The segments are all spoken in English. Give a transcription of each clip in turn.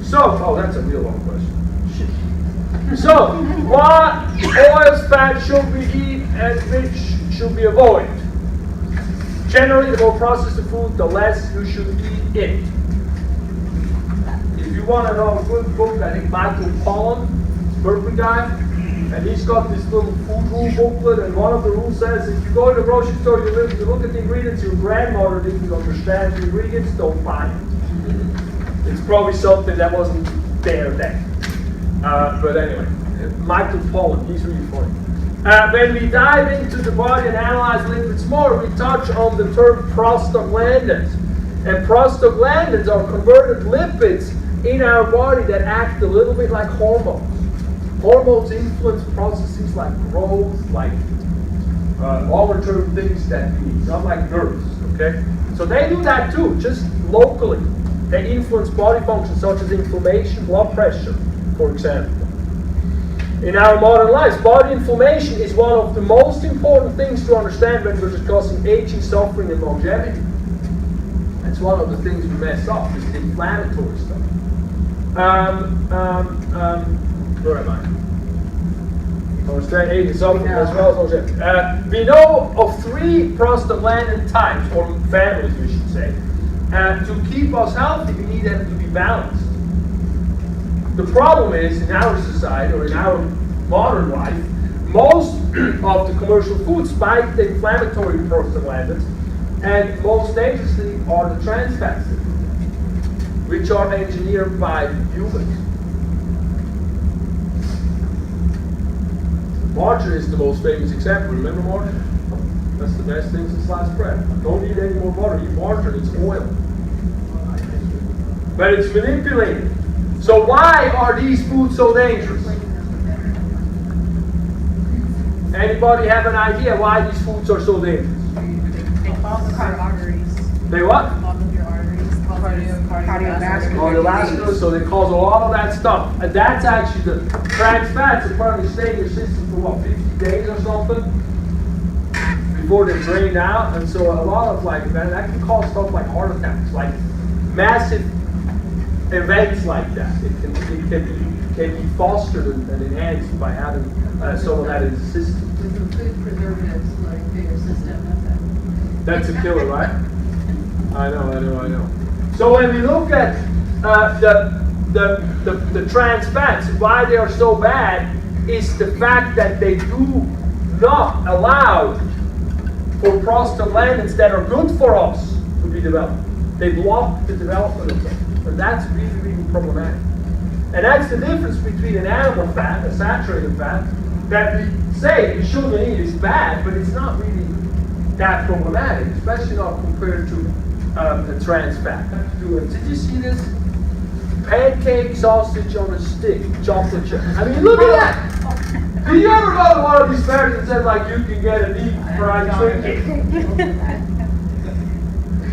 So, oh, that's a real long question. So, what oils, fat should we eat and which should we avoid? Generally, the more processed the food, the less you should eat it. If you want to know a good book, I think Michael Pollan, Berkeley guy, and he's got this little food rule booklet, and one of the rules says if you go to the grocery store, you look at the ingredients, your grandmother didn't understand the ingredients, don't buy it. It's probably something that wasn't there then. But anyway, Michael Pollan, he's really funny. When we dive into the body and analyze lipids more, we touch on the term prostaglandins. And prostaglandins are converted lipids in our body that act a little bit like hormones. Hormones influence processes like growth, like longer-term things that we need, not like nerves, okay? So they do that too, just locally. They influence body functions such as inflammation, blood pressure, for example. In our modern lives, body inflammation is one of the most important things to understand when we're discussing aging, suffering, and longevity. That's one of the things we mess up, is the inflammatory stuff. Where am I? Understand aging, suffering, as well as longevity. We know of 3 prostaglandin types, or families we should say. To keep us healthy, we need them to be balanced. The problem is, in our society, or in our modern life, most of the commercial foods spike the inflammatory prostaglandins, and most dangerously are the trans fats, which are engineered by humans. Margarine is the most famous example. Remember margarine? That's the best thing since sliced bread. Don't eat any more butter. Eat margarine. It's oil. But it's manipulated. So why are these foods so dangerous? Anybody have an idea why these foods are so dangerous? They clog the arteries. They what? Clog your arteries. Cardiovascular, so they cause a lot of that stuff. And that's actually the trans fats apparently stay in your system for what, 50 days or something? Before they drain out. And so a lot of like that can cause stuff like heart attacks, like massive events like that. It can be fostered and enhanced by having some of that in the system. Food preservatives like your system. That's a killer, right? I know. So when we look at the trans fats, why they are so bad is the fact that they do not allow for prostaglandins that are good for us to be developed. They block the development of them. And that's really, really problematic. And that's the difference between an animal fat, a saturated fat, that we say we shouldn't eat is bad, but it's not really that problematic, especially not compared to a trans fat. Did you see this? Pancake sausage on a stick, chocolate chip. I mean, look at that! Do you ever go to one of these fairs and said, like, you can get a deep fried chicken?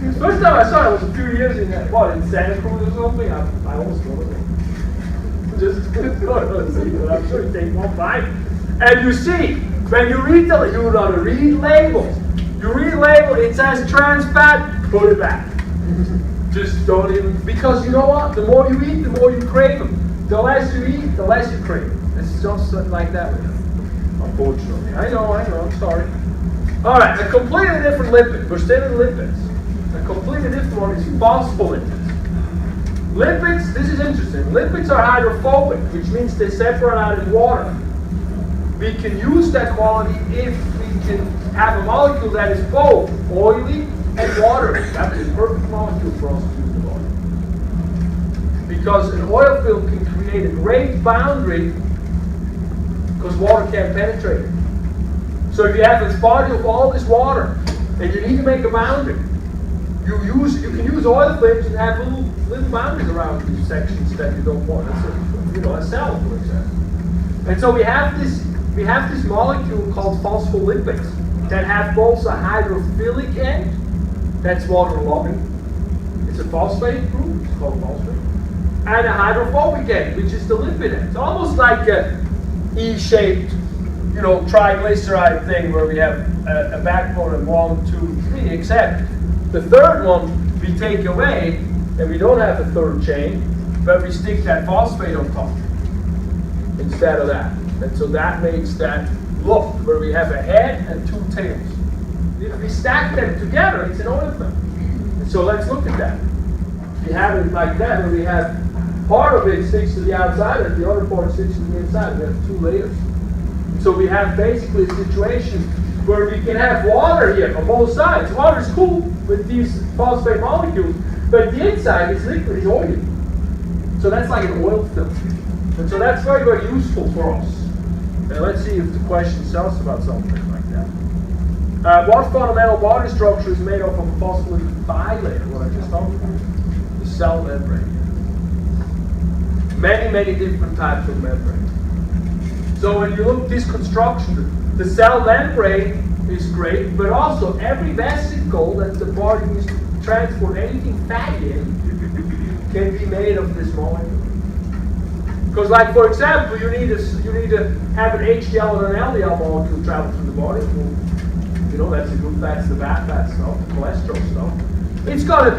The first time I saw it was a few years in Santa Cruz or something. I almost go there. Just go to see, but I'm sure you take one bite. And you see, when you read the labels. You read label, it says trans fat, put it back. Just don't even, because you know what? The more you eat, the more you crave them. The less you eat, the less you crave them. It's just like that with them, unfortunately. I know, I'm sorry. All right, a completely different lipid. We're still in lipids. A completely different one is phospholipids. Lipids, this is interesting. Lipids are hydrophobic, which means they separate out in water. We can use that quality if we can have a molecule that is both oily and watery. That is a perfect molecule for us to use in the body. Because an oil film can create a great boundary because water can't penetrate it. So if you have this body of all this water and you need to make a boundary, you can use oil films and have little boundaries around these sections that you don't want. That's a cell, for example. And so we have this molecule called phospholipids that have both a hydrophilic end, that's water loving. It's a phosphate group, it's called phosphate, and a hydrophobic end, which is the lipid end. It's almost like a E-shaped, triglyceride thing where we have a backbone of 1, 2, 3, except the third one we take away, and we don't have a third chain, but we stick that phosphate on top instead of that. And so that makes that look where we have a head and two tails. If we stack them together, it's an oil film. And so let's look at that. We have it like that, where we have part of it sticks to the outside and the other part sticks to the inside. We have two layers. So we have basically a situation where we can have water here on both sides. Water is cool with these phosphate molecules, but the inside is liquid, it's oily. So that's like an oil film. And so that's very, very useful for us. And let's see if the question tells us about something like that. What fundamental body structure is made up of a phospholipid bilayer? What I just talked about. The cell membrane. Many, many different types of membrane. So when you look at this construction, the cell membrane is great, but also every vesicle that the body needs to transport anything fatty in can be made of this molecule. Because, like for example, you need to have an HDL and an LDL molecule travel through the body. You know, that's the good fats, the bad fats stuff, the cholesterol stuff. It's gonna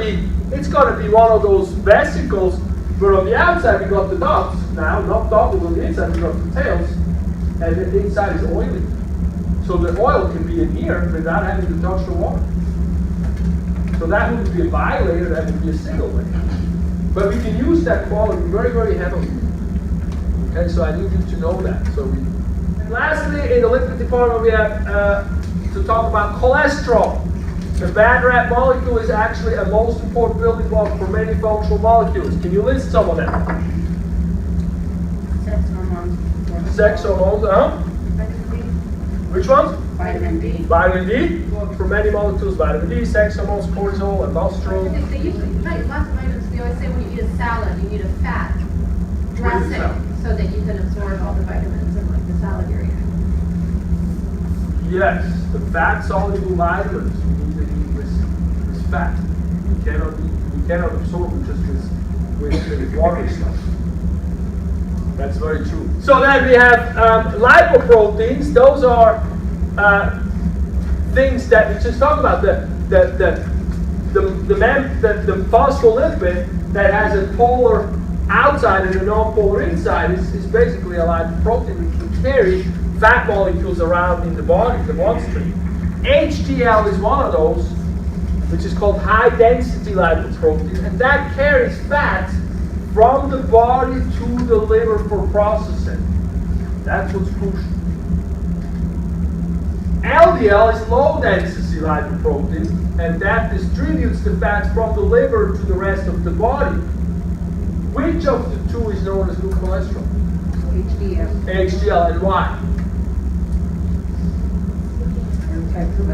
be one of those vesicles where on the outside we got the ducts. Now, not ducted on the inside, we got the tails, and the inside is oily. So the oil can be in here without having to touch the water. So that wouldn't be a bilayer, that would be a single layer. But we can use that quality very, very heavily. Okay, so I need you to know that. And lastly, in the lipid department, we have to talk about cholesterol. The bad rat molecule is actually a most important building block for many functional molecules. Can you list some of them? Sex hormones. Sex hormones, Vitamin D. Which ones? Vitamin D. Vitamin D. For many molecules, vitamin D, sex hormones, cortisol, aldosterone. They usually, lots of vitamins, we always say when you eat a salad, you need a fat dressing so that you can absorb all the vitamins in like the salad you're eating. Yes, the fat-soluble vitamins we need to eat with fat. We cannot absorb it just with water stuff. That's very true. So then we have lipoproteins. Those are things that we just talked about. The phospholipid that has a polar outside and a non-polar inside is basically a lipoprotein which can carry fat molecules around in the body, the bloodstream. HDL is one of those, which is called high-density lipoprotein, and that carries fat from the body to the liver for processing. That's what's crucial. LDL is low-density lipoprotein, and that distributes the fats from the liver to the rest of the body. Which of the two is known as good cholesterol? HDL. HDL, and why? And takes the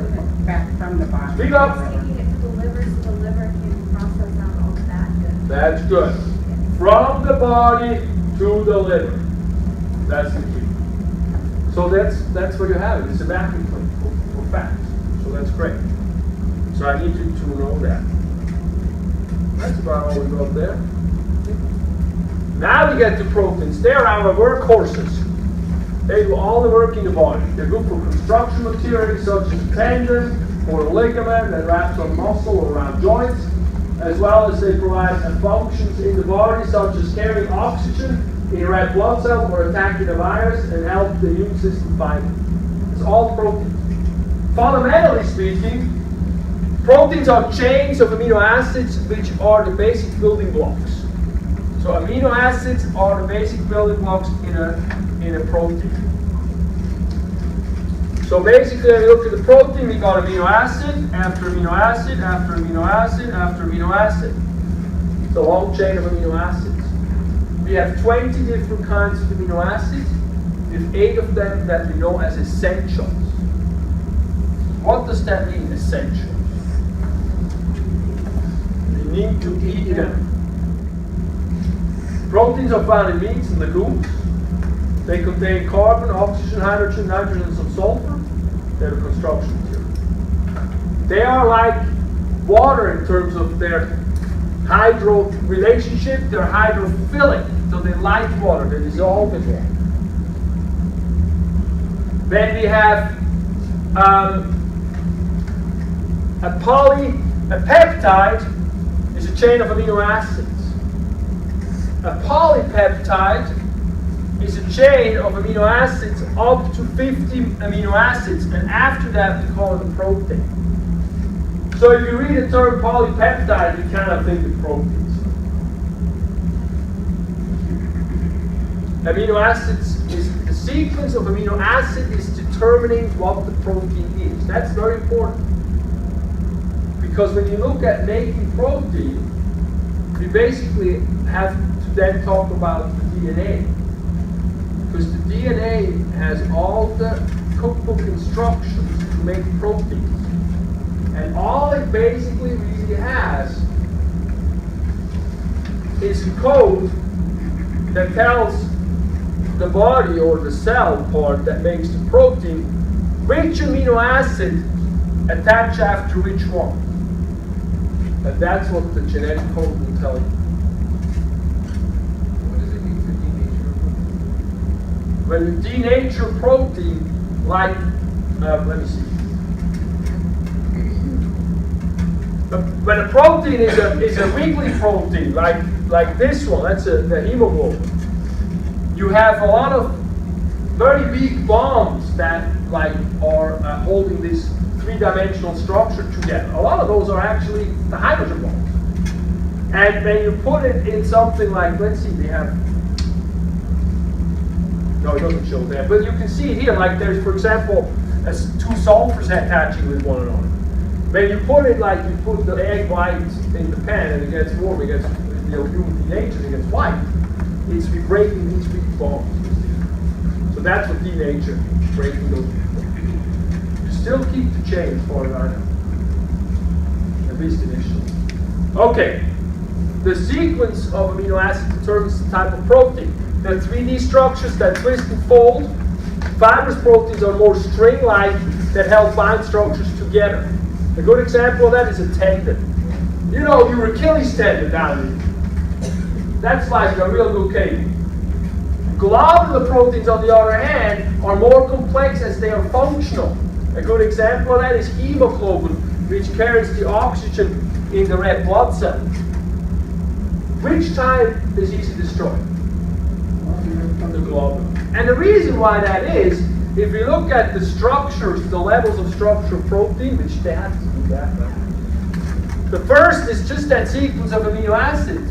fat from the body. Speak up. Taking it to the liver so the liver can process out all the fat. That's good. From the body to the liver. That's the key. So that's what you have. It's a vacuum cleaner for fat. So that's great. So I need you to know that. That's about all we got there. Now we get to proteins. They're our workhorses. They do all the work in the body. They're good for construction materials such as a tendon or a ligament that wraps on muscle or around joints, as well as they provide functions in the body such as carrying oxygen in a red blood cell or attacking a virus and help the immune system fight it. It's all proteins. Fundamentally speaking, proteins are chains of amino acids which are the basic building blocks. So amino acids are the basic building blocks in a protein. So basically, when we look at the protein, we got amino acid, after amino acid, after amino acid, after amino acid. It's a long chain of amino acids. We have 20 different kinds of amino acids, with 8 of them that we know as essentials. What does that mean, essentials? We need to eat them. Proteins are found in meats and legumes. They contain carbon, oxygen, hydrogen, nitrogen, and some sulfur. They're the construction material. They are like water in terms of their hydro relationship. They're hydrophilic, so they like water. They dissolve in water. Then we have a peptide is a chain of amino acids. A polypeptide is a chain of amino acids up to 50 amino acids, and after that we call it a protein. So if you read the term polypeptide, you cannot think of proteins. Amino acids is the sequence of amino acid is determining what the protein is. That's very important. Because when you look at making protein, we basically have to then talk about the DNA. Because the DNA has all the cookbook instructions to make proteins. And all it basically really has is a code that tells the body or the cell part that makes the protein which amino acid attach after which one. And that's what the genetic code will tell you. What does it mean to denature a protein? When you denature protein, like, let me see. When a protein is a wiggly protein, like this one, that's the hemoglobin, you have a lot of very weak bonds that are holding this three-dimensional structure together. A lot of those are actually the hydrogen bonds. And when you put it in something like, let's see, we have, no, it doesn't show that, but you can see here, like there's, for example, two sulfurs attaching with one another. When you put it like you put the egg white in the pan and it gets warm, it gets, human denatured, it gets white, it's breaking these weak bonds. So that's what denature means, breaking those weak bonds. You still keep the chain as far as I know, at least initially. Okay, the sequence of amino acids determines the type of protein. There are 3D structures that twist and fold. Fibrous proteins are more string-like that help bind structures together. A good example of that is a tendon. You know your Achilles tendon down here. That's like a real good cable. Globular proteins, on the other hand, are more complex as they are functional. A good example of that is hemoglobin, which carries the oxygen in the red blood cell. Which type is easy to destroy? The globule. And the reason why that is, if you look at the structures, the levels of structure of protein, which they have to do that, right? The first is just that sequence of amino acids.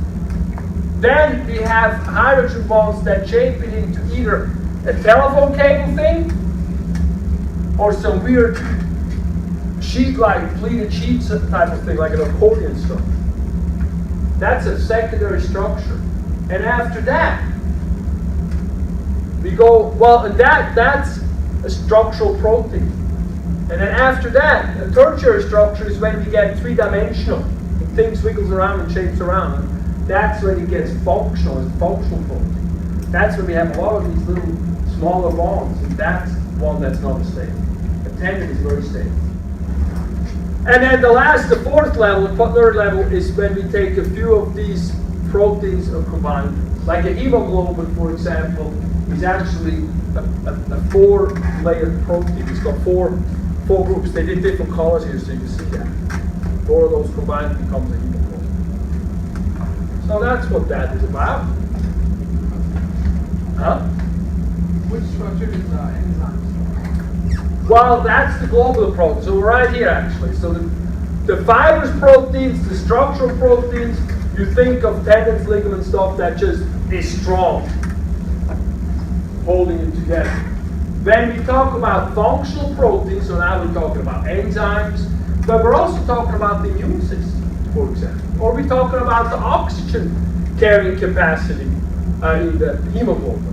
Then we have hydrogen bonds that shape it into either a telephone cable thing or some weird sheet-like, pleated sheet type of thing, like an accordion structure. That's a secondary structure. And after that, we go, well, and that's a structural protein. And then after that, a tertiary structure is when we get three-dimensional. Things wiggles around and shapes around. That's when it gets functional, it's functional protein. That's when we have a lot of these little smaller bonds, and that's one that's not stable. The tendon is very stable. And then the fourth level, the third level, is when we take a few of these proteins and combine them. Like a hemoglobin, for example, is actually a 4-layered protein. It's got four groups. They did different colors here, so you can see that. 4 of those combined becomes a hemoglobin. So that's what that is about. Huh? Which structure is enzymes? Well, that's the globular protein. So we're right here, actually. So the fibrous proteins, the structural proteins, you think of tendons, ligaments, stuff that just is strong, holding it together. When we talk about functional proteins, so now we're talking about enzymes, but we're also talking about the immune system, for example. Or we're talking about the oxygen carrying capacity in the hemoglobin.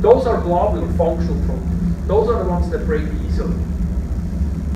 Those are globular functional proteins. Those are the ones that break easily.